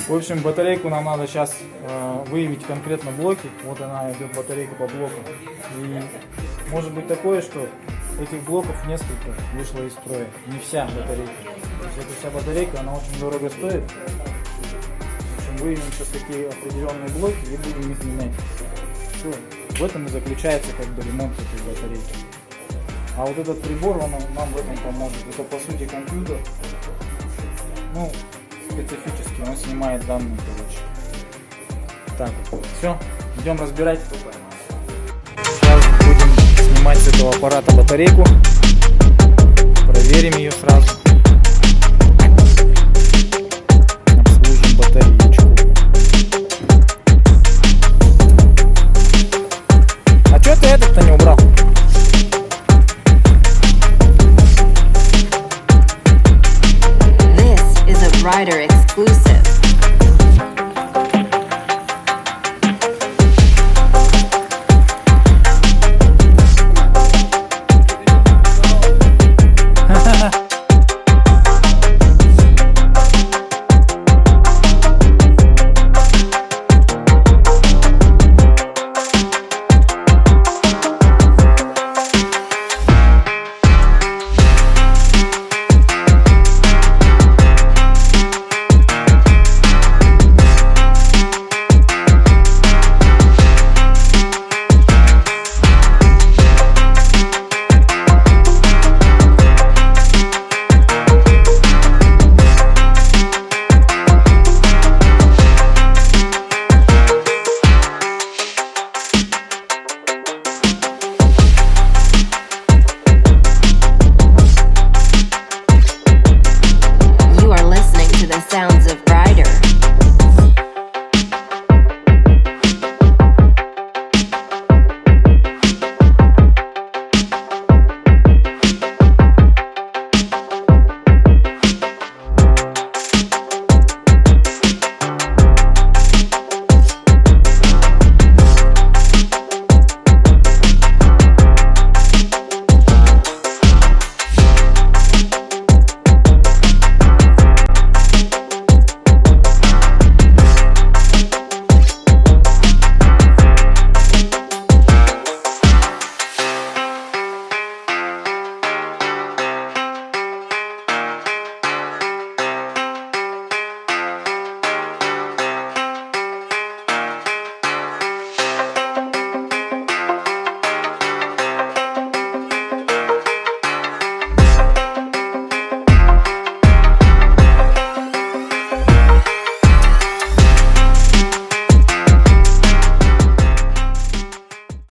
В общем, батарейку нам надо сейчас выявить конкретно блоки. Вот она идет, батарейка по блокам. И может быть такое, что этих блоков несколько вышло из строя. Не вся батарейка. То есть эта вся батарейка, она очень дорого стоит. В общем, выявим сейчас такие определенные блоки и будем их менять. Все. В этом и заключается как бы ремонт этой батарейки. А вот этот прибор, он нам в этом поможет. Это по сути компьютер. Ну, специфически он снимает данные, короче. Так, все, идем разбирать. Сейчас будем снимать с этого аппарата батарейку. Проверим ее сразу.